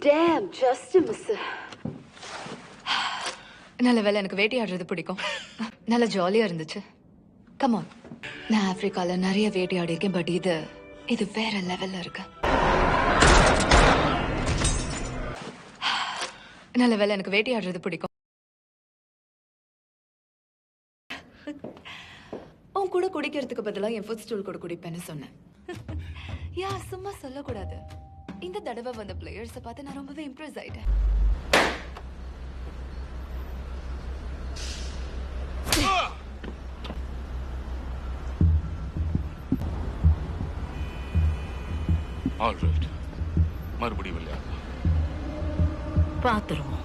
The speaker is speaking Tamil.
Damn, just a miss. நல்ல வேலை எனக்கு வேட்டையாடுறது பிடிக்கும். நல்ல ஜாலியா இருந்துச்சு. Come on. நான் ஆப்பிரிக்கால நிறைய வேட்டையாடி இருக்கேன், பட் இது வேற லெவல்ல இருக்கு. நல்ல வேலை எனக்கு வேட்டையாடுறது பிடிக்கும். உன் கூட குடிக்கிறதுக்கு பதிலா என் ஃபுட் ஸ்டூல் கூட குடிப்பேன்னு சொன்னேன். யா, சும்மா சொல்லக்கூடாது. இந்த தடவை வந்த பிளேயர்ஸை பார்த்து நான் ரொம்பவே இம்ப்ரெஸ் ஆயிட்டேன். ஆல் ரைட், மறுபடியும் விளையாடலாம். பார்த்துருவோம்.